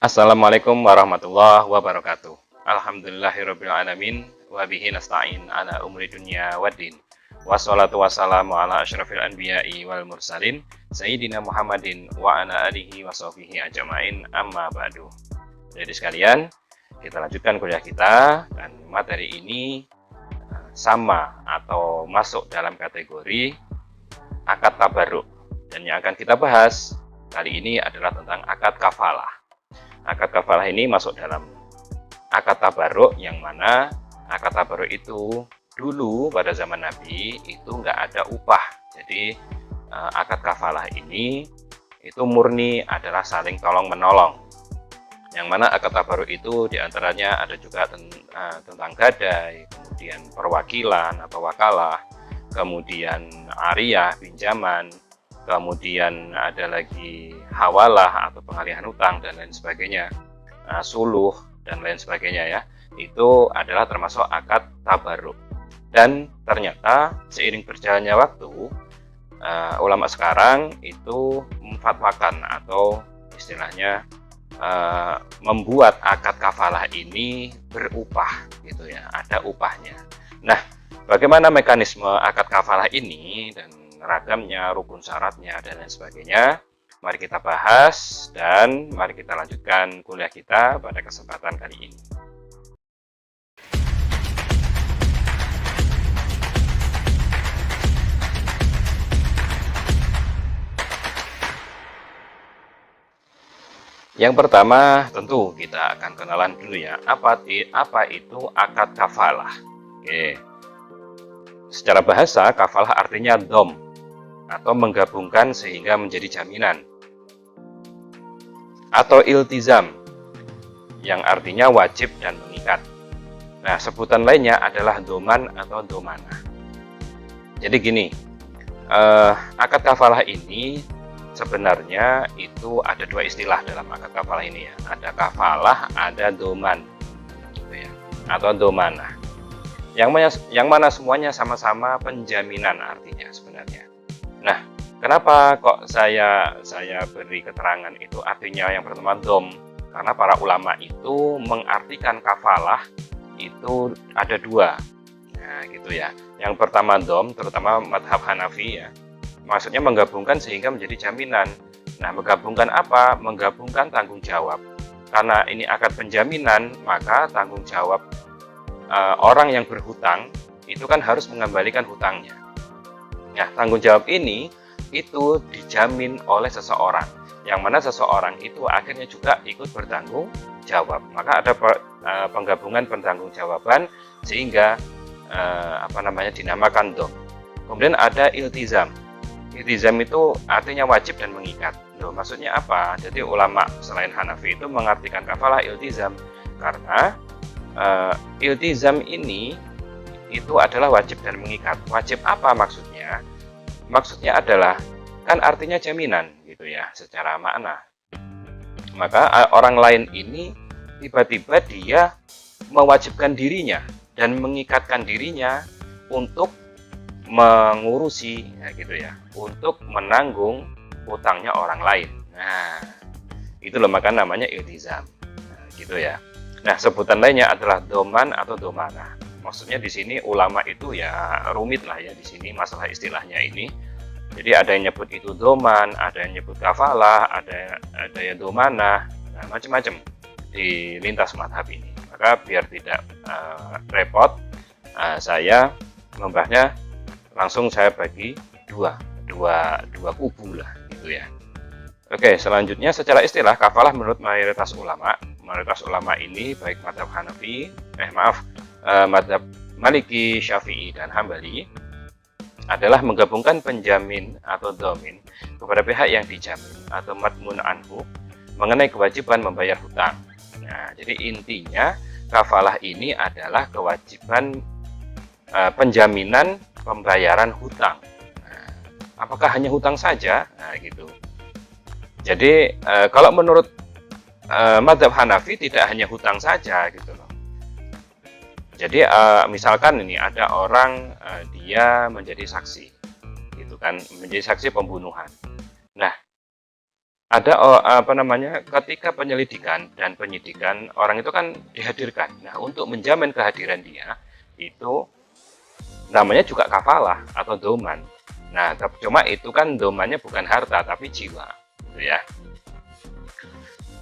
Assalamualaikum warahmatullahi wabarakatuh. Alhamdulillahirrabbilalamin. Wabihi nasta'in ala umri dunya waddin. Wassalatu wassalamu ala asyrafil anbiya'i wal mursalin Sayyidina Muhammadin wa ala alihi wa sahbihi ajma'in amma ba'du. Jadi sekalian, kita lanjutkan kuliah kita. Dan materi ini sama atau masuk dalam kategori akad tabarruk. Dan yang akan kita bahas kali ini adalah tentang akad kafalah. Akad kafalah ini masuk dalam akad tabarruk, yang mana akad tabarruk itu dulu pada zaman Nabi itu nggak ada upah. Jadi akad kafalah ini itu murni adalah saling tolong menolong. Yang mana akad tabarruk itu diantaranya ada juga tentang gadai, kemudian perwakilan atau wakalah, kemudian ariyah pinjaman, kemudian ada lagi hawalah atau pengalihan hutang dan lain sebagainya, suluh dan lain sebagainya ya. Itu adalah termasuk akad tabarruk. Dan ternyata seiring berjalannya waktu, ulama sekarang itu memfatwakan atau istilahnya membuat akad kafalah ini berupah gitu ya, ada upahnya. Nah, bagaimana mekanisme akad kafalah ini dan ragamnya, rukun syaratnya dan lain sebagainya, mari kita bahas dan mari kita lanjutkan kuliah kita pada kesempatan kali ini. Yang pertama tentu kita akan kenalan dulu ya, apa itu akad kafalah. Oke. Secara bahasa, kafalah artinya dom atau menggabungkan sehingga menjadi jaminan, atau iltizam yang artinya wajib dan mengikat. Nah, sebutan lainnya adalah doman atau domanah. Jadi gini, akad kafalah ini sebenarnya itu ada dua istilah dalam akad kafalah ini ya. Ada kafalah, ada doman gitu ya, atau domanah. Yang mana semuanya sama-sama penjaminan artinya sebenarnya. Nah, kenapa kok saya beri keterangan itu artinya yang pertama dom? Karena para ulama itu mengartikan kafalah itu ada dua. Nah, gitu ya. Yang pertama dom, terutama madhab Hanafi ya. Maksudnya menggabungkan sehingga menjadi jaminan. Nah, menggabungkan apa? Menggabungkan tanggung jawab. Karena ini akad penjaminan, maka tanggung jawab orang yang berhutang itu kan harus mengembalikan hutangnya. Nah, tanggung jawab ini itu dijamin oleh seseorang, yang mana seseorang itu akhirnya juga ikut bertanggung jawab. Maka ada penggabungan pertanggungjawaban sehingga dinamakan dom. Kemudian ada iltizam. Iltizam itu artinya wajib dan mengikat. Loh, maksudnya apa? Jadi ulama selain Hanafi itu mengartikan kafalah iltizam karena iltizam ini itu adalah wajib dan mengikat. Wajib apa maksudnya? Maksudnya adalah kan artinya jaminan gitu ya secara makna. Maka orang lain ini tiba-tiba dia mewajibkan dirinya dan mengikatkan dirinya untuk mengurusi ya gitu ya, untuk menanggung hutangnya orang lain. Nah, itu loh maka namanya iltizam. Nah, gitu ya. Nah, sebutan lainnya adalah doman atau domanah. Maksudnya di sini ulama itu ya rumit lah ya di sini masalah istilahnya ini. Jadi ada yang nyebut itu doman, ada yang nyebut kafalah, ada yang domanah, nah, macam-macam di lintas madhab ini. Maka biar tidak repot, saya membahasnya langsung saya bagi dua kubu lah gitu ya. Oke, selanjutnya secara istilah kafalah menurut mayoritas ulama ini baik madhab Hanafi, madhab Maliki, Syafi'i dan Hambali adalah menggabungkan penjamin atau domin kepada pihak yang dijamin atau madmun anhu mengenai kewajiban membayar hutang. Nah, jadi intinya kafalah ini adalah kewajiban penjaminan pembayaran hutang. Nah, apakah hanya hutang saja? Nah, gitu. Jadi kalau menurut madhab Hanafi tidak hanya hutang saja gitu loh. Jadi misalkan ini ada orang dia menjadi saksi, gitu kan, menjadi saksi pembunuhan. Nah, ada ketika penyelidikan dan penyidikan orang itu kan dihadirkan. Nah, untuk menjamin kehadiran dia itu namanya juga kafalah atau doman. Nah, cuma itu kan domannya bukan harta tapi jiwa, gitu ya.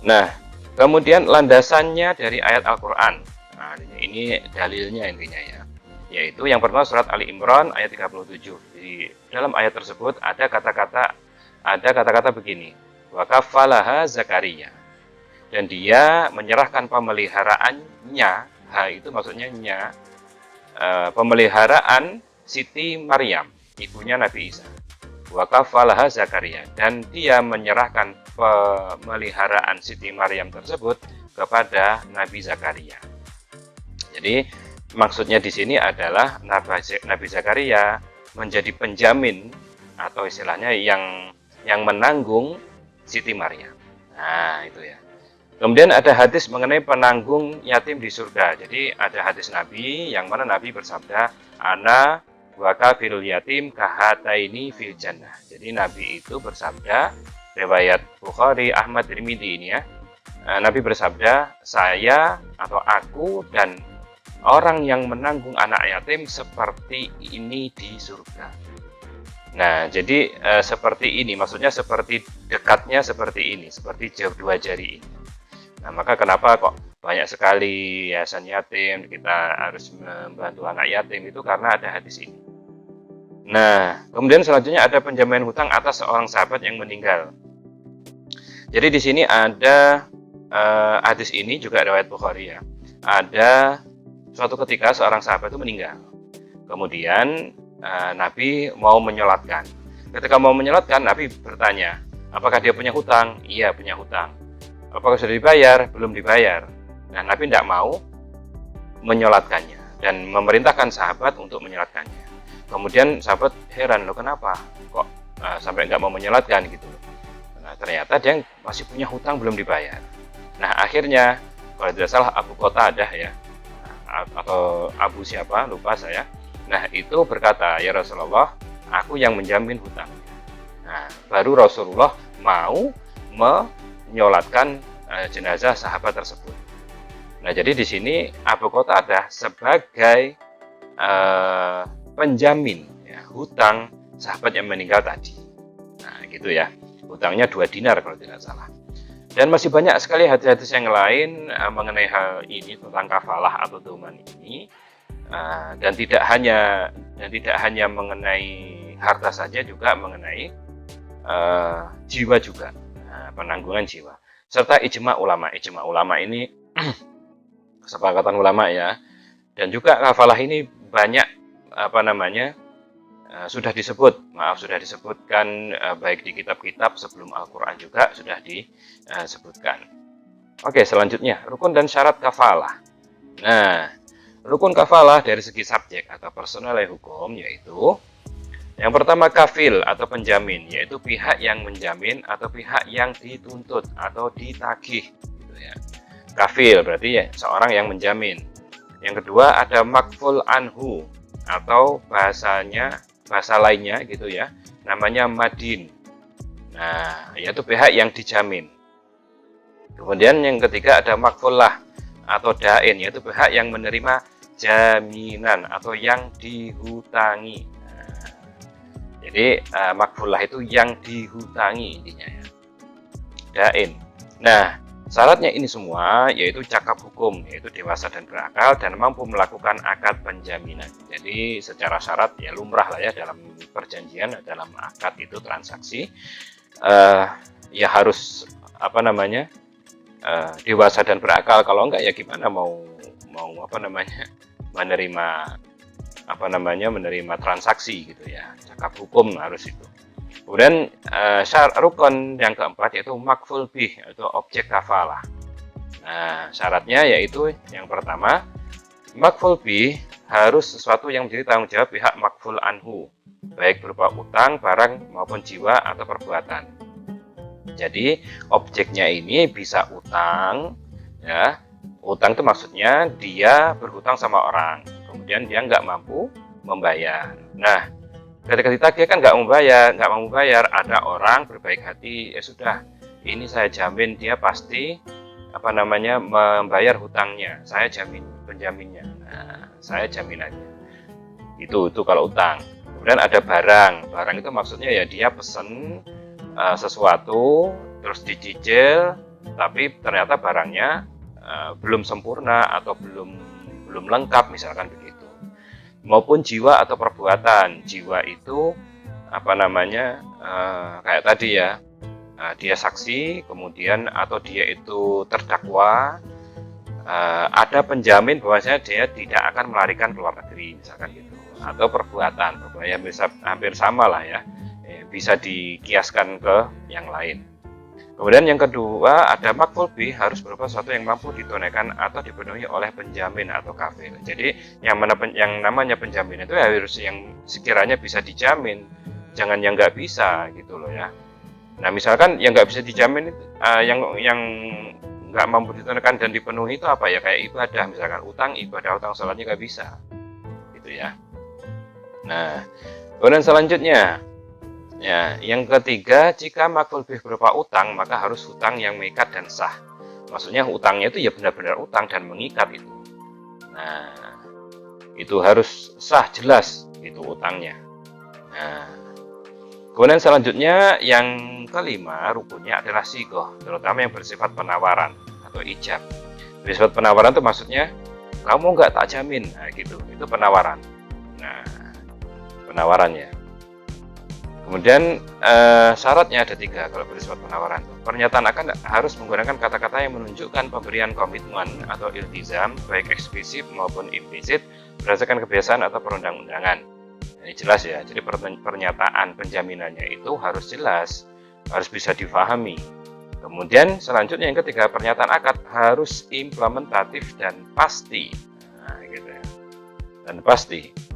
Nah, kemudian landasannya dari ayat Al-Qur'an. Nah, ini dalilnya intinya ya. Yaitu yang pertama surat Ali Imran ayat 37. Di dalam ayat tersebut ada kata-kata begini. Wa kafalaha Zakaria. Dan dia menyerahkan pemeliharaannya, itu maksudnya pemeliharaan Siti Maryam, ibunya Nabi Isa. Wa kafalaha Zakaria, dan dia menyerahkan pemeliharaan Siti Maryam tersebut kepada Nabi Zakaria. Jadi maksudnya di sini adalah Nabi Zakaria menjadi penjamin atau istilahnya yang menanggung Siti Maryam. Nah, itu ya. Kemudian ada hadis mengenai penanggung yatim di surga. Jadi ada hadis Nabi yang mana Nabi bersabda, "Ana wa kafilul yatim kahataini fil jannah." Jadi Nabi itu bersabda, riwayat Bukhari, Ahmad, Tirmidzi ini ya. Nabi bersabda, "Saya atau aku dan orang yang menanggung anak yatim seperti ini di surga." Nah, jadi seperti ini, maksudnya seperti dekatnya seperti ini, seperti dua jari ini. Nah, maka kenapa kok banyak sekali yayasan yatim, kita harus membantu anak yatim itu karena ada hadis ini. Nah, kemudian selanjutnya ada penjaminan hutang atas seorang sahabat yang meninggal. Jadi di sini ada hadis ini juga riwayat Bukhari ya. Ada suatu ketika seorang sahabat itu meninggal. Kemudian Nabi mau menyolatkan. Ketika mau menyolatkan, Nabi bertanya, apakah dia punya hutang? Iya, punya hutang. Apakah sudah dibayar? Belum dibayar. Nah, Nabi tidak mau menyolatkannya dan memerintahkan sahabat untuk menyolatkannya. Kemudian sahabat heran, loh kenapa? Kok sampai nggak mau menyolatkan gitu? Nah, ternyata dia masih punya hutang belum dibayar. Nah, akhirnya kalau tidak salah Abu Qatadah ya, atau Abu siapa, lupa saya. Nah, itu berkata, ya Rasulullah, aku yang menjamin hutangnya. Nah, baru Rasulullah mau menyolatkan jenazah sahabat tersebut. Nah, jadi di sini Abu Qatadah sebagai penjamin ya, hutang sahabat yang meninggal tadi. Nah, gitu ya. Hutangnya 2 dinar kalau tidak salah. Dan masih banyak sekali hadis-hadis yang lain mengenai hal ini tentang kafalah atau doman ini. Dan tidak hanya mengenai harta saja, juga mengenai jiwa juga, penanggungan jiwa, serta ijma ulama ini kesepakatan ulama ya. Dan juga kafalah ini banyak sudah disebutkan baik di kitab-kitab sebelum Al-Quran juga sudah disebutkan. Oke, selanjutnya rukun dan syarat kafalah. Nah, rukun kafalah dari segi subjek atau personal hukum yaitu yang pertama kafil atau penjamin, yaitu pihak yang menjamin atau pihak yang dituntut atau ditagih gitu ya. Kafil berarti ya seorang yang menjamin. Yang kedua ada makful anhu atau bahasa lainnya gitu ya, namanya madin. Nah, yaitu pihak yang dijamin. Kemudian yang ketiga ada makfullah atau dain, yaitu pihak yang menerima jaminan atau yang dihutangi. Nah, jadi makfullah itu yang dihutangi intinya ya. Dain. Nah, syaratnya ini semua yaitu cakap hukum, yaitu dewasa dan berakal dan mampu melakukan akad penjaminan. Jadi secara syarat ya lumrah lah ya dalam perjanjian, dalam akad itu transaksi ya harus dewasa dan berakal. Kalau enggak ya gimana mau menerima transaksi gitu ya. Cakap hukum harus itu. Kemudian rukun yang keempat yaitu makful bih, yaitu objek kafalah. Nah, syaratnya yaitu yang pertama, makful bih harus sesuatu yang menjadi tanggung jawab pihak makful anhu, baik berupa utang, barang maupun jiwa atau perbuatan. Jadi objeknya ini bisa utang, ya. Utang itu maksudnya dia berhutang sama orang, kemudian dia nggak mampu membayar. Nah, ketika ditagih kan nggak mau bayar, ada orang berbaik hati, ya sudah ini saya jamin dia pasti membayar hutangnya. Saya jamin penjaminnya. Nah, saya jaminannya. Itu kalau utang. Kemudian ada barang. Barang itu maksudnya ya dia pesen sesuatu terus dicicil, tapi ternyata barangnya belum sempurna atau belum lengkap, misalkan begitu. Maupun jiwa atau perbuatan. Jiwa itu kayak tadi ya, dia saksi, kemudian atau dia itu terdakwa, ada penjamin bahwasanya dia tidak akan melarikan ke luar negeri, misalkan gitu. Atau perbuatan yang bisa hampir sama lah ya, bisa dikiaskan ke yang lain. Kemudian yang kedua, ada maqbul bih, harus berupa sesuatu yang mampu ditunaikan atau dipenuhi oleh penjamin atau kafil. Jadi yang namanya penjamin itu harus yang sekiranya bisa dijamin, jangan yang nggak bisa gitu loh ya. Nah misalkan yang nggak bisa dijamin, yang nggak mampu ditunaikan dan dipenuhi itu apa ya, kayak ibadah, misalkan utang sholatnya nggak bisa gitu ya. Nah kemudian selanjutnya ya, yang ketiga, jika maqbul bih berupa utang, maka harus hutang yang mengikat dan sah. Maksudnya utangnya itu ya benar-benar utang dan mengikat itu. Nah, itu harus sah, jelas itu utangnya. Nah, kemudian selanjutnya yang kelima, rukunnya adalah sigoh, terutama yang bersifat penawaran atau ijab. Bersifat penawaran itu maksudnya kamu nggak tak jamin, nah gitu, itu penawaran. Nah, penawarannya. Kemudian syaratnya ada 3 kalau bersifat penawaran. Pernyataan akan harus menggunakan kata-kata yang menunjukkan pemberian komitmen atau iltizam, baik eksplisit maupun implisit, berdasarkan kebiasaan atau perundang-undangan. Ini jelas ya, jadi pernyataan penjaminannya itu harus jelas, harus bisa difahami. Kemudian selanjutnya yang ketiga, pernyataan akad harus implementatif dan pasti. Nah, gitu ya. Dan pasti.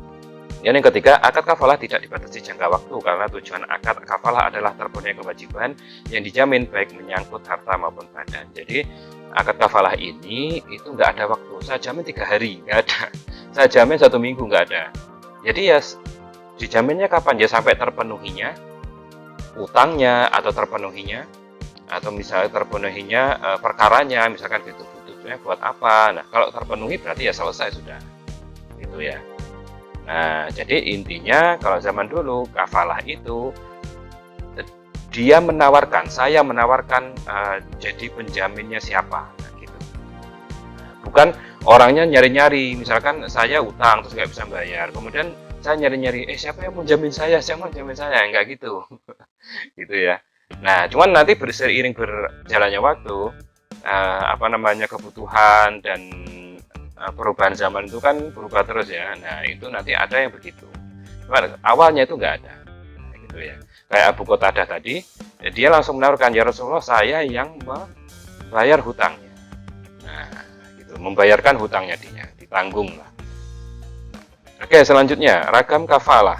Yang ketiga, akad kafalah tidak dibatasi jangka waktu karena tujuan akad kafalah adalah terpenuhi kewajiban yang dijamin baik menyangkut harta maupun badan. Jadi akad kafalah ini itu nggak ada waktu. Saya jamin 3 hari, nggak ada. Saya jamin 1 minggu, nggak ada. Jadi ya dijaminnya kapan? Ya sampai terpenuhinya utangnya atau terpenuhinya atau misalnya terpenuhinya perkaranya, misalkan gitu, butuhnya buat apa. Nah kalau terpenuhi berarti ya selesai sudah, gitu ya. Nah, jadi intinya kalau zaman dulu kafalah itu saya menawarkan jadi penjaminnya siapa, nah, gitu. Bukan orangnya nyari-nyari, misalkan saya utang terus nggak bisa bayar, kemudian saya nyari-nyari, siapa yang mau jamin saya, nggak gitu, gitu ya. Nah, cuman nanti seiring berjalannya waktu, kebutuhan dan perubahan zaman itu kan berubah terus ya. Nah itu nanti ada yang begitu. Awalnya itu nggak ada, nah, gitu ya. Kayak Abu Qatadah tadi, dia langsung menawarkan, ya Rasulullah, saya yang membayar hutangnya. Nah, gitu, membayarkan hutangnya dia, ditanggung lah. Oke, selanjutnya ragam kafalah.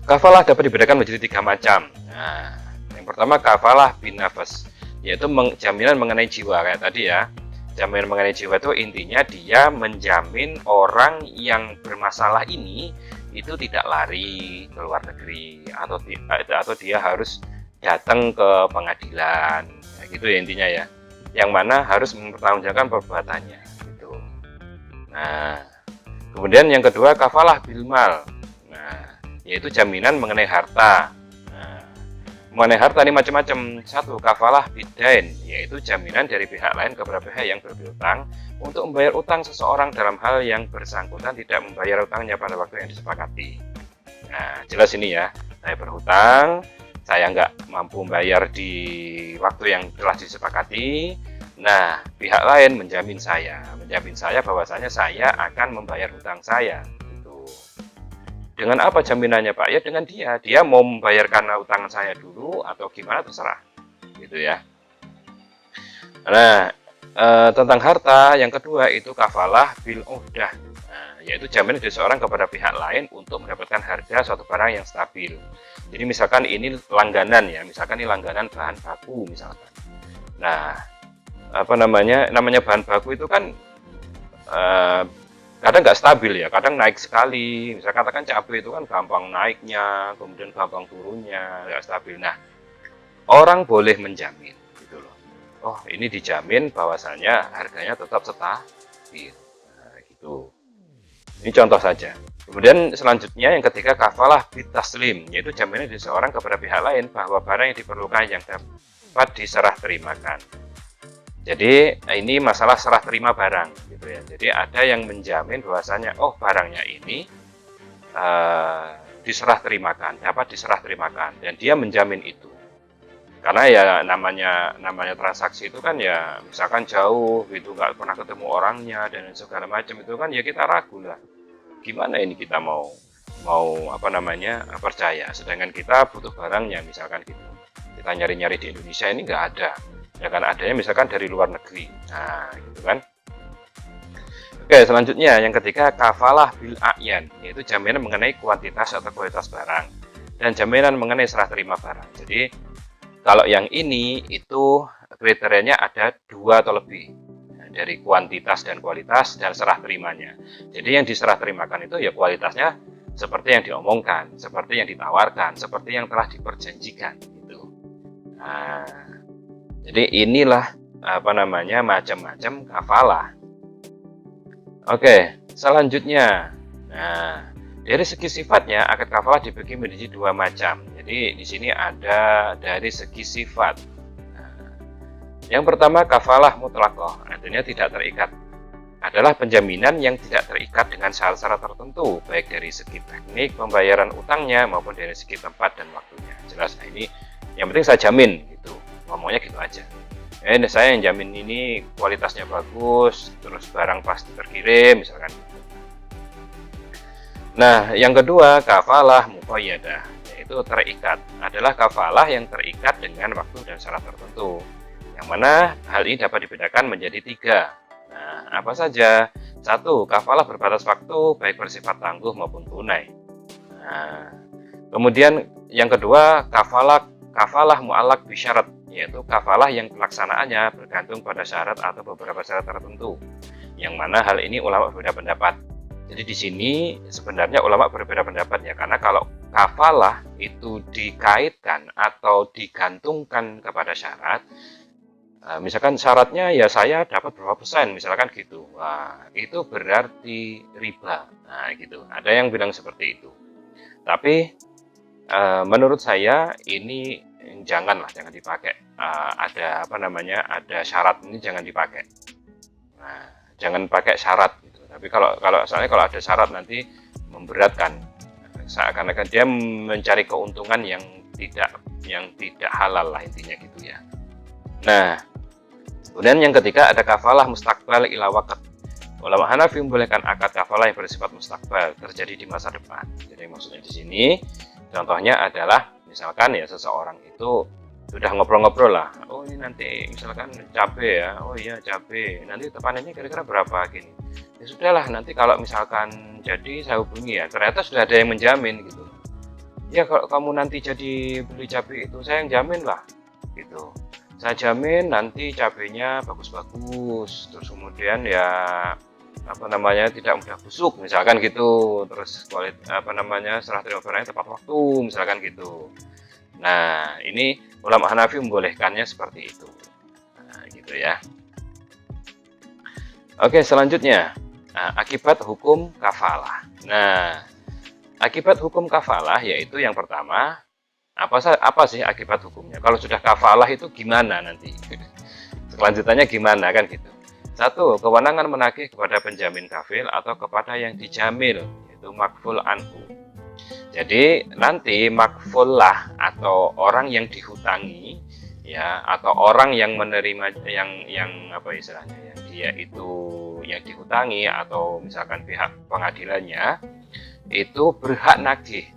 Kafalah dapat dibedakan menjadi 3 macam. Nah, yang pertama kafalah bin nafas, yaitu jaminan mengenai jiwa kayak tadi ya. Jaminan mengenai jiwa itu intinya dia menjamin orang yang bermasalah ini itu tidak lari ke luar negeri atau dia harus datang ke pengadilan, ya, gitu ya intinya ya. Yang mana harus mempertanggungjawabkan perbuatannya gitu. Nah, kemudian yang kedua kafalah bilmal. Nah, yaitu jaminan mengenai harta. Mengenai harta ini macam-macam. 1. Kafalah bidain, yaitu jaminan dari pihak lain kepada pihak yang berpiutang untuk membayar utang seseorang dalam hal yang bersangkutan tidak membayar utangnya pada waktu yang disepakati. Nah, jelas ini ya, saya berhutang, saya nggak mampu membayar di waktu yang telah disepakati. Nah, pihak lain menjamin saya bahwasanya saya akan membayar hutang saya. Dengan apa jaminannya Pak? Ya dengan dia mau membayarkan utang saya dulu atau gimana terserah, gitu ya. Nah, tentang harta yang kedua itu kafalah bil uhdah, yaitu jaminan dari seorang kepada pihak lain untuk mendapatkan harga suatu barang yang stabil. Jadi misalkan ini langganan ya, misalkan ini langganan bahan baku misalkan. Nah, namanya bahan baku itu kan kadang nggak stabil ya, kadang naik sekali. Misalnya katakan cabai itu kan gampang naiknya, kemudian gampang turunnya, nggak stabil. Nah, orang boleh menjamin gitu loh. Oh, ini dijamin bahwasanya harganya tetap stabil. Nah, gitu. Ini contoh saja. Kemudian selanjutnya yang ketiga kafalah bitaslim, yaitu jaminan dari seorang kepada pihak lain bahwa barang yang diperlukan yang dapat diserah terimakan. Jadi ini masalah serah terima barang gitu ya. Jadi ada yang menjamin bahwasanya oh barangnya ini diserah terimakan, dapat diserah terimakan, dan dia menjamin itu. Karena ya namanya transaksi itu kan ya misalkan jauh gitu, nggak pernah ketemu orangnya dan segala macam itu kan ya kita ragu lah. Gimana ini kita mau apa namanya percaya, sedangkan kita butuh barangnya misalkan gitu. Kita nyari-nyari di Indonesia ini nggak ada. Ya kan adanya misalkan dari luar negeri. Nah, gitu kan. Oke, selanjutnya yang ketiga kafalah bil a'yan, yaitu jaminan mengenai kuantitas atau kualitas barang dan jaminan mengenai serah terima barang. Jadi kalau yang ini itu kriterianya ada 2 atau lebih, dari kuantitas dan kualitas dan serah terimanya. Jadi yang diserah terimakan itu ya kualitasnya seperti yang diomongkan, seperti yang ditawarkan, seperti yang telah diperjanjikan gitu. Nah, jadi inilah apa namanya macam-macam kafalah. Oke, selanjutnya. Nah, dari segi sifatnya akad kafalah dibagi menjadi 2 macam. Jadi di sini ada dari segi sifat. Nah, yang pertama kafalah mutlaqah, artinya tidak terikat. Adalah penjaminan yang tidak terikat dengan syarat-syarat tertentu, baik dari segi teknik pembayaran utangnya maupun dari segi tempat dan waktunya. Jelas, nah ini yang penting saya jamin gitu. Ngomongnya gitu aja. Saya yang jamin ini kualitasnya bagus, terus barang pasti terkirim, misalkan. Nah, yang kedua kafalah muqayyadah, yaitu terikat. Adalah kafalah yang terikat dengan waktu dan syarat tertentu. Yang mana hal ini dapat dibedakan menjadi 3. Nah, apa saja? 1. Kafalah berbatas waktu, baik bersifat tangguh maupun tunai. Nah, kemudian yang kedua kafalah mu'allaq bisyarat, yaitu kafalah yang pelaksanaannya bergantung pada syarat atau beberapa syarat tertentu. Yang mana hal ini ulama berbeda pendapat. Jadi di sini sebenarnya ulama berbeda pendapat ya, karena kalau kafalah itu dikaitkan atau digantungkan kepada syarat, misalkan syaratnya ya saya dapat berapa persen, misalkan gitu. Wah, itu berarti riba. Nah, gitu. Ada yang bilang seperti itu. Tapi menurut saya ini jangan dipakai. Ada apa namanya? Ada syarat ini jangan dipakai. Nah, jangan pakai syarat gitu. Tapi soalnya kalau ada syarat nanti memberatkan. Seakan-akan dia mencari keuntungan yang tidak halal lah intinya gitu ya. Nah, kemudian yang ketiga ada kafalah mustaqbal ila waqt. Ulama Hanafi membolehkan akad kafalah yang bersifat mustaqbal, terjadi di masa depan. Jadi maksudnya di sini contohnya adalah misalkan ya seseorang itu sudah ngobrol-ngobrol lah. Oh, ini nanti misalkan cabai ya. Oh iya, cabai. Nanti panennya kira-kira berapa gini. Ya sudahlah, nanti kalau misalkan jadi saya hubungi ya. Ternyata sudah ada yang menjamin gitu. Ya kalau kamu nanti jadi beli cabai itu saya yang jamin lah gitu. Saya jamin nanti cabainya bagus-bagus. Terus kemudian ya apa namanya tidak mudah busuk misalkan gitu. Terus serah terima barangnya tepat waktu misalkan gitu. Nah, ini ulama Hanafi membolehkannya seperti itu. Nah, gitu ya. Oke, selanjutnya akibat hukum kafalah. Nah, akibat hukum kafalah yaitu yang pertama, apa sih akibat hukumnya? Kalau sudah kafalah itu gimana nanti? Kelanjutannya gimana kan gitu. 1. Kewenangan menagih kepada penjamin kafil atau kepada yang dijamil, yaitu makful anhu. Jadi nanti makfullah atau orang yang dihutangi ya, atau orang yang menerima yang apa istilahnya ya, dia itu yang dihutangi atau misalkan pihak pengadilannya itu berhak nagih.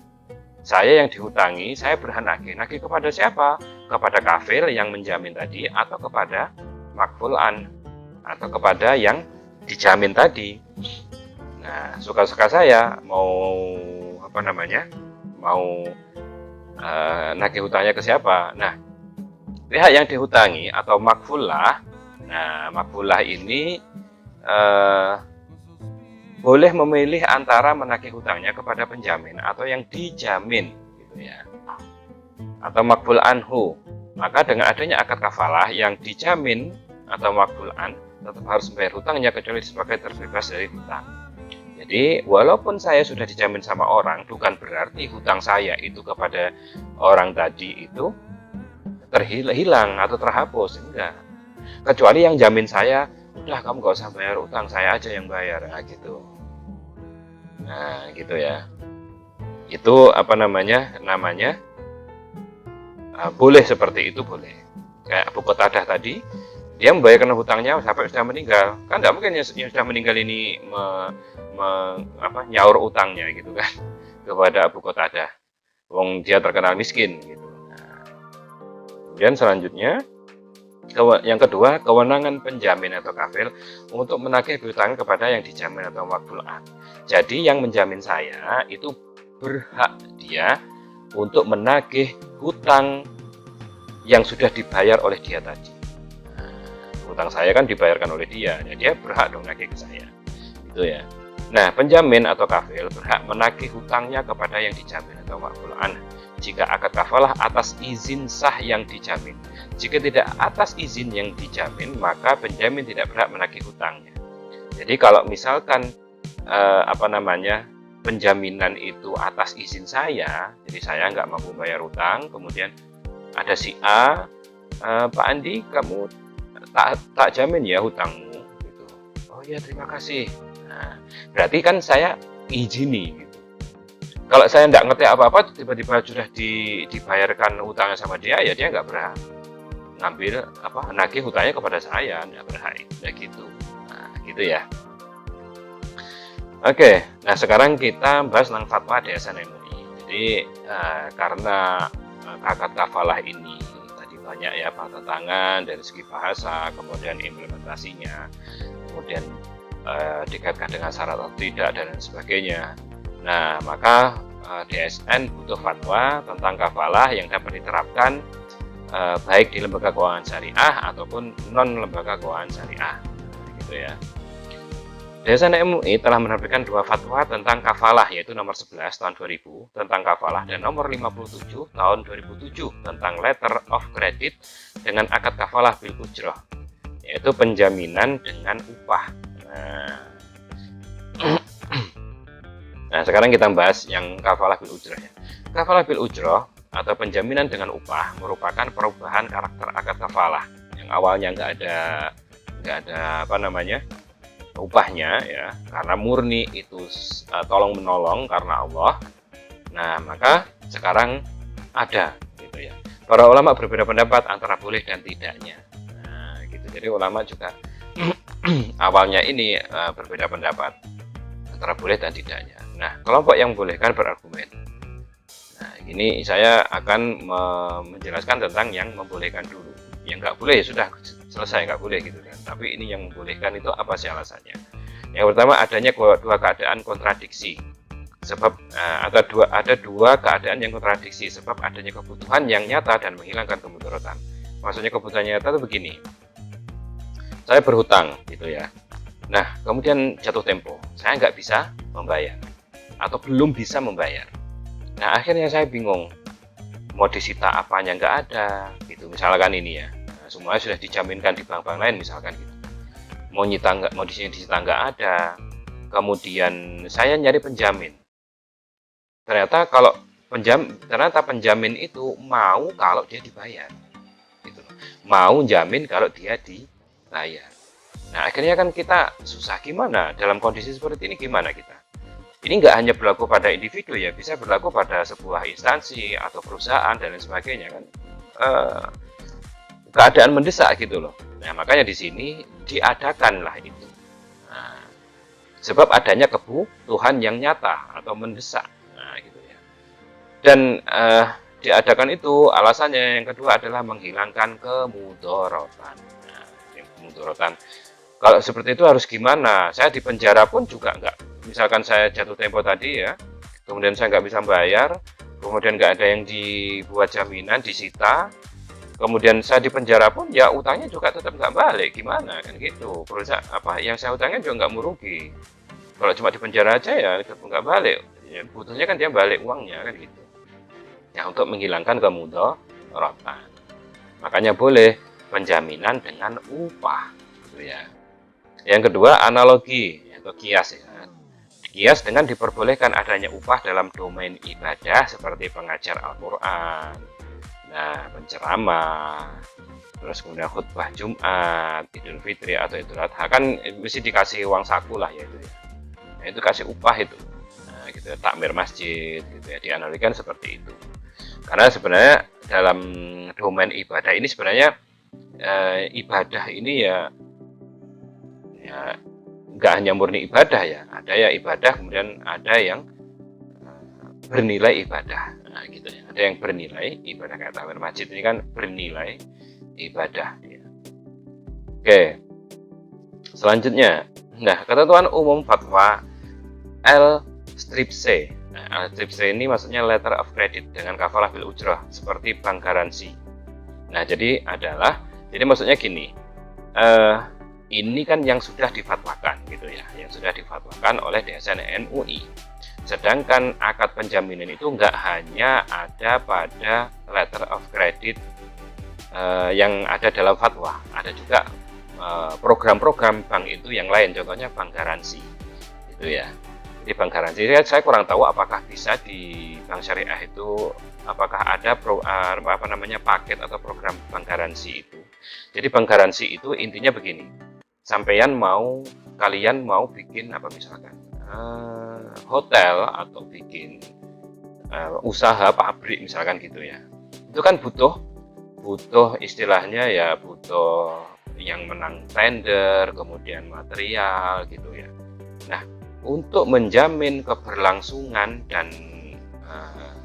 Saya yang dihutangi, saya berhak nagih. Nagih kepada siapa? Kepada kafil yang menjamin tadi atau kepada makfulan atau kepada yang dijamin tadi. Nah, suka-suka saya mau nagih hutangnya ke siapa. Nah, pihak yang dihutangi atau makfulah, nah makfulah ini boleh memilih antara menagih hutangnya kepada penjamin atau yang dijamin gitu ya, atau makful anhu. maka dengan adanya akad kafalah yang dijamin atau makbulan tetap harus membayar hutangnya kecuali sebagai terbebas dari hutang. Jadi walaupun saya sudah dijamin sama orang, bukan berarti hutang saya itu kepada orang tadi itu terhilang atau terhapus, enggak. Kecuali yang jamin saya, udah kamu gak usah bayar hutang, saya aja yang bayar, nah gitu. Nah gitu ya. Itu apa namanya boleh seperti itu, boleh. Kayak Abu Qatadah tadi, dia membayarkan hutangnya sampai sudah meninggal. Kan tidak mungkin yang sudah meninggal ini nyaur utangnya gitu kan kepada Abu Qatadah. Wong dia terkenal miskin gitu. Nah, kemudian selanjutnya yang kedua, kewenangan penjamin atau kafil untuk menagih hutang kepada yang dijamin atau makbulan. Jadi yang menjamin saya itu berhak dia untuk menagih hutang yang sudah dibayar oleh dia tadi. Hutang saya kan dibayarkan oleh dia, ya dia berhak dong nagih ke saya. Itu ya. Nah, penjamin atau kafil berhak menagih hutangnya kepada yang dijamin atau makbulan jika akad kafalah atas izin sah yang dijamin. Jika tidak atas izin yang dijamin, maka penjamin tidak berhak menagih hutangnya. Jadi kalau misalkan penjaminan itu atas izin saya, jadi saya nggak mampu bayar hutang, kemudian ada si A, Pak Andi, kamu tak jamin ya hutangmu. Gitu. Oh ya, terima kasih. Nah, berarti kan saya izini. Gitu. Kalau saya nggak ngerti apa-apa, tiba-tiba sudah dibayarkan hutangnya sama dia, ya dia nggak berhak ngambil nagih hutangnya kepada saya, nggak berhak, ya gitu. Nah, gitu ya. Oke, nah sekarang kita bahas tentang fatwa DSN MUI. Jadi karena akad kafalah ini tadi banyak ya tantangan dari segi bahasa, kemudian implementasinya, kemudian dikaitkan dengan syarat atau tidak dan lain sebagainya. Nah, maka DSN butuh fatwa tentang kafalah yang dapat diterapkan baik di lembaga keuangan syariah ataupun non lembaga keuangan syariah, gitu ya. DSN MUI telah menerbitkan 2 fatwa tentang kafalah, yaitu nomor 11 tahun 2000 tentang kafalah dan nomor 57 tahun 2007 tentang letter of credit dengan akad kafalah bil ujroh, yaitu penjaminan dengan upah. Nah, sekarang kita bahas yang kafalah bil ujroh ya. Kafalah bil ujroh atau penjaminan dengan upah merupakan perubahan karakter akad kafalah yang awalnya nggak ada upahnya ya, karena murni itu tolong menolong karena Allah. Nah, maka sekarang ada gitu ya. Para ulama berbeda pendapat antara boleh dan tidaknya. Nah, gitu. Jadi ulama juga awalnya ini berbeda pendapat antara boleh dan tidaknya. Nah, kelompok yang bolehkan berargumen. Nah, ini saya akan menjelaskan tentang yang membolehkan dulu. Yang nggak boleh ya sudah selesai, nggak boleh gitu kan. Tapi ini yang membolehkan itu apa sih alasannya? Yang pertama, adanya dua keadaan kontradiksi. Sebab ada dua keadaan yang kontradiksi, sebab adanya kebutuhan yang nyata dan menghilangkan kemudaratan. Maksudnya kebutuhan nyata itu begini. Saya berhutang gitu ya. Nah, kemudian jatuh tempo, saya nggak bisa membayar atau belum bisa membayar. Nah, akhirnya saya bingung, mau disita apanya nggak ada gitu, misalkan ini ya. Nah, semuanya sudah dijaminkan di bank-bank lain misalkan gitu, mau disita nggak ada. Kemudian saya nyari penjamin, ternyata penjamin itu mau kalau dia dibayar gitu, mau jamin kalau dia dibayar. Nah, akhirnya kan kita susah. Gimana dalam kondisi seperti ini, gimana kita? Ini nggak hanya berlaku pada individu ya, bisa berlaku pada sebuah instansi atau perusahaan dan lain sebagainya kan. Keadaan mendesak gitu loh. Nah, makanya di sini diadakanlah itu. Nah, sebab adanya kebutuhan yang nyata atau mendesak. Nah, gitu ya. Dan diadakan itu alasannya yang kedua adalah menghilangkan kemudorotan. Nah, kemudorotan. Kalau seperti itu harus gimana? Saya di penjara pun juga nggak. Misalkan saya jatuh tempo tadi ya, kemudian saya nggak bisa bayar, kemudian nggak ada yang dibuat jaminan, disita, kemudian saya di penjara pun ya utangnya juga tetap nggak balik, gimana kan gitu. Perusahaan yang saya utangnya juga nggak merugi. Kalau cuma di penjara aja ya tetap nggak balik. Ya, butuhnya kan dia balik uangnya kan gitu. Ya, untuk menghilangkan kemudaratan. Makanya boleh penjaminan dengan upah, gitu ya. Yang kedua, analogi atau kias ya. Kias dengan diperbolehkan adanya upah dalam domain ibadah seperti pengajar Al-Quran, nah penceramah, terus kemudian khutbah Jumat, Idul Fitri atau Idul Adha kan mesti dikasih uang saku lah ya itu ya. Nah, itu kasih upah itu. Nah, gitu ya, takmir masjid gitu ya, dianalogikan seperti itu. Karena sebenarnya dalam domain ibadah ini sebenarnya ibadah ini ya nggak hanya murni ibadah ya, ada ya ibadah, kemudian ada yang bernilai ibadah, nah gitu ya, ada yang bernilai ibadah kayak takmir masjid ini kan bernilai ibadah ya. Oke, selanjutnya, nah ketentuan umum fatwa L-C. Nah, L-C ini maksudnya letter of credit dengan kafalah bil ujrah seperti bank garansi. Nah jadi maksudnya gini, ini kan yang sudah difatwakan gitu ya, yang sudah difatwakan oleh DSN MUI. Sedangkan akad penjaminan itu nggak hanya ada pada letter of credit yang ada dalam fatwa, ada juga program-program bank itu yang lain, contohnya bank garansi, gitu ya. Jadi bank garansi saya kurang tahu apakah bisa di bank syariah itu apakah ada paket atau program bank garansi itu. Jadi bank garansi itu intinya begini. Kalian mau bikin apa misalkan hotel atau bikin usaha pabrik misalkan gitu ya, itu kan butuh istilahnya ya, butuh yang menang tender, kemudian material gitu ya. Nah untuk menjamin keberlangsungan dan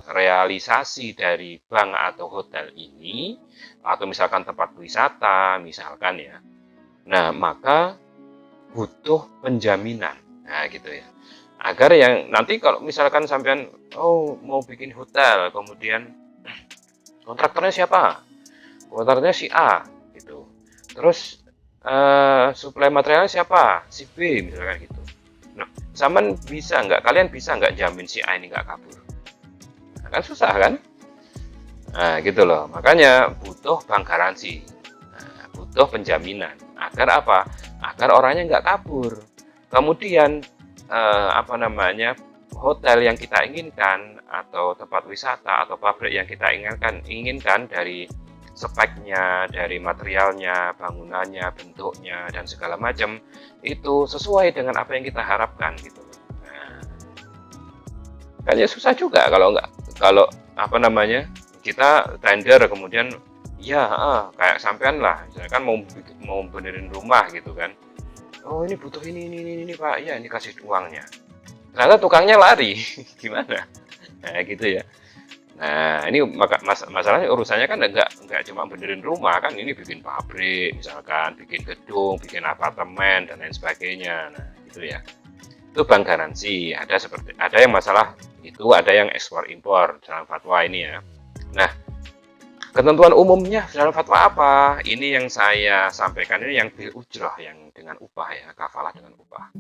realisasi dari bank atau hotel ini, atau misalkan tempat wisata misalkan ya, nah maka butuh penjaminan, nah gitu ya, agar yang nanti kalau misalkan sampean mau bikin hotel, kemudian kontraktornya siapa, kontraktornya si A gitu, terus suplai materialnya siapa, si B misalkan gitu. Nah, kalian bisa nggak jamin si A ini nggak kabur? Nah, kan susah kan? Nah gitu loh, makanya butuh bank garansi, butuh penjaminan. Agar apa? Agar orangnya nggak kabur. Kemudian hotel yang kita inginkan atau tempat wisata atau pabrik yang kita inginkan dari speknya, dari materialnya, bangunannya, bentuknya dan segala macam itu sesuai dengan apa yang kita harapkan gitu. Nah, kayaknya susah juga kalau kita tender kemudian ya kayak sampean lah, misalkan mau benerin rumah gitu kan, ini butuh ini Pak, ya ini kasih uangnya, ternyata tukangnya lari gimana, nah gitu ya. Nah ini masalahnya urusannya kan nggak cuma benerin rumah kan, ini bikin pabrik misalkan, bikin gedung, bikin apartemen dan lain sebagainya. Nah gitu ya, itu bank garansi. Ada yang masalah itu, ada yang ekspor impor dalam fatwa ini ya. Nah ketentuan umumnya dalam fatwa apa? Ini yang saya sampaikan ini yang bil ujrah, yang dengan upah ya, kafalah dengan upah.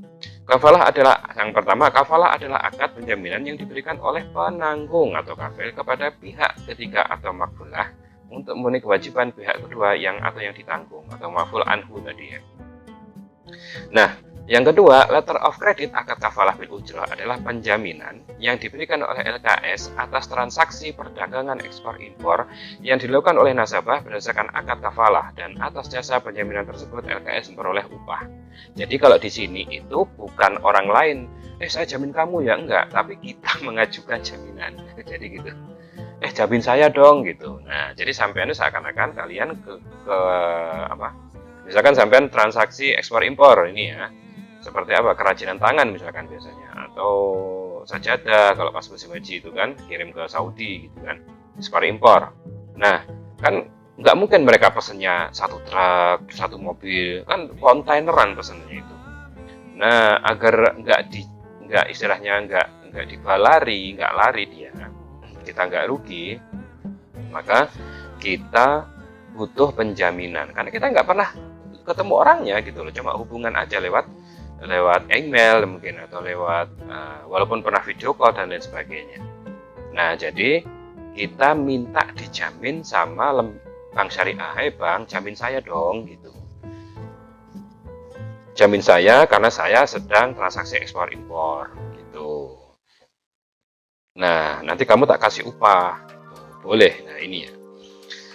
Kafalah adalah yang pertama, kafalah adalah akad penjaminan yang diberikan oleh penanggung atau kafil kepada pihak ketiga atau makfulah untuk memenuhi kewajiban pihak kedua yang ditanggung atau maful anhu tadi ya. Nah, yang kedua, letter of credit akad kafalah bil ujrah adalah penjaminan yang diberikan oleh LKS atas transaksi perdagangan ekspor impor yang dilakukan oleh nasabah berdasarkan akad kafalah, dan atas jasa penjaminan tersebut LKS memperoleh upah. Jadi kalau di sini itu bukan orang lain, saya jamin kamu ya, enggak, tapi kita mengajukan jaminan. Jadi gitu. Jamin saya dong gitu. Nah, jadi sampean seakan-akan kalian misalkan sampean transaksi ekspor impor ini ya, seperti apa, kerajinan tangan misalkan biasanya, atau sajadah kalau pas musim haji itu kan kirim ke Saudi gitu kan, ekspor impor. Nah kan nggak mungkin mereka pesennya satu truk, satu mobil, kan kontaineran pesennya itu. Nah agar nggak dibalari, nggak lari dia, kita nggak rugi, maka kita butuh penjaminan, karena kita nggak pernah ketemu orangnya gitu loh, cuma hubungan aja lewat email mungkin, atau lewat walaupun pernah video call dan lain sebagainya. Nah jadi kita minta dijamin sama bank syariah, bang, jamin saya dong gitu. Jamin saya karena saya sedang transaksi ekspor impor gitu. Nah, nanti kamu tak kasih upah. Boleh. Nah, ini ya.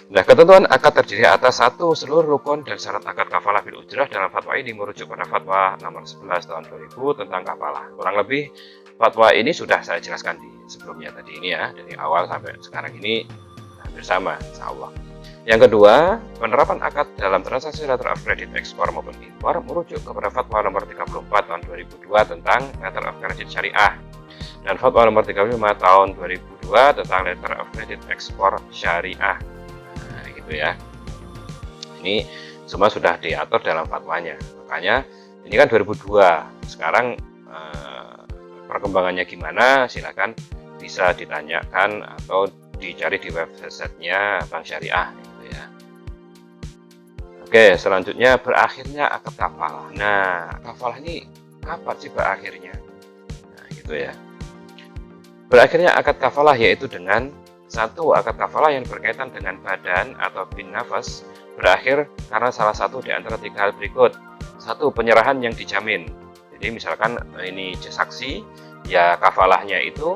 Nah, ketentuan akad terdiri atas satu seluruh rukun dan syarat akad kafalah bil ujrah dalam fatwa ini merujuk pada fatwa nomor 11 tahun 2000 tentang kafalah. Kurang lebih fatwa ini sudah saya jelaskan di sebelumnya tadi ini ya, dari awal sampai sekarang ini hampir sama, insya Allah. Yang kedua, penerapan akad dalam transaksi letter of credit ekspor maupun impor merujuk kepada fatwa nomor 34 tahun 2002 tentang letter of credit syariah dan fatwa nomor 35 tahun 2002 tentang letter of credit ekspor syariah. Ya, ini semua sudah diatur dalam fatwanya. Makanya ini kan 2002. Sekarang perkembangannya gimana? Silakan bisa ditanyakan atau dicari di websitenya Bank Syariah gitu ya. Oke, selanjutnya berakhirnya akad kafalah. Nah, kafalah ini kapan sih berakhirnya? Nah, gitu ya. Berakhirnya akad kafalah yaitu dengan satu, akad kafalah yang berkaitan dengan badan atau bin nafas berakhir karena salah satu di antara tiga hal berikut. Satu, penyerahan yang dijamin. Jadi misalkan ini saksi, ya kafalahnya itu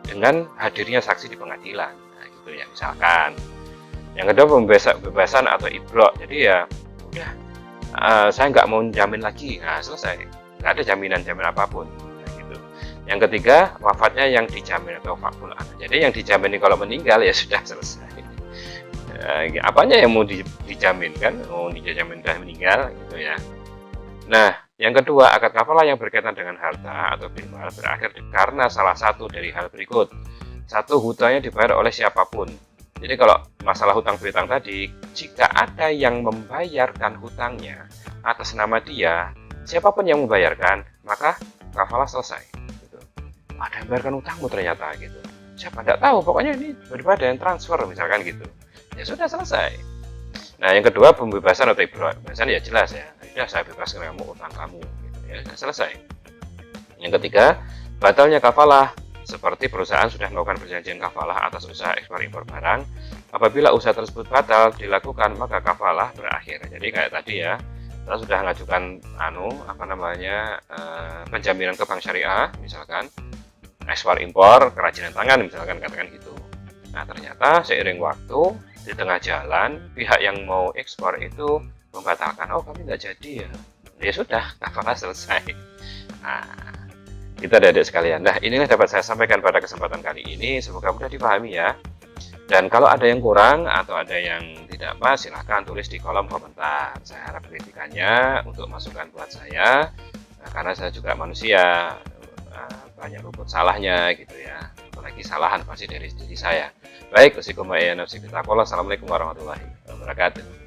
dengan hadirnya saksi di pengadilan. Nah, gitu ya misalkan. Yang kedua, pembebasan atau ibrok. Jadi ya udah, saya nggak mau jamin lagi. Nah, selesai. Nggak ada jaminan apapun. Yang ketiga, wafatnya yang dijamin atau fakul anak. Jadi yang dijamin kalau meninggal ya sudah selesai. Apanya yang mau dijamin kan? Mau dijamin sudah meninggal gitu ya. Nah, yang kedua, akad kafalah yang berkaitan dengan harta atau bil mal berakhir karena salah satu dari hal berikut. Satu, hutangnya dibayar oleh siapapun. Jadi kalau masalah hutang piutang tadi, jika ada yang membayarkan hutangnya atas nama dia, siapapun yang membayarkan, maka kafalah selesai. Ada yang bayarkan utangmu ternyata gitu. Siapa tidak tahu, pokoknya ini daripada yang transfer misalkan gitu. Ya sudah selesai. Nah, yang kedua, pembebasan atau ibrah. Pembebasan ya jelas ya. Sudah saya bebaskan kamu utang kamu gitu. Ya sudah selesai. Yang ketiga, batalnya kafalah. Seperti perusahaan sudah melakukan perjanjian kafalah atas usaha ekspor impor barang. Apabila usaha tersebut batal dilakukan, maka kafalah berakhir. Jadi kayak tadi ya, kita sudah mengajukan penjaminan ke bank syariah misalkan, ekspor impor kerajinan tangan misalkan, katakan gitu. Nah, ternyata seiring waktu di tengah jalan pihak yang mau ekspor itu membatalkan, oh kami nggak jadi ya. Ya sudah, kafalah selesai. Nah, kita adik-adik sekalian. Nah, inilah dapat saya sampaikan pada kesempatan kali ini. Semoga mudah dipahami ya. Dan kalau ada yang kurang atau ada yang tidak pas, silahkan tulis di kolom komentar. Saya harap kritikannya untuk masukan buat saya. Nah, karena saya juga manusia, banyak luput salahnya gitu ya, apalagi salahan pasti dari diri saya. Baik, Assalamualaikum warahmatullahi wabarakatuh.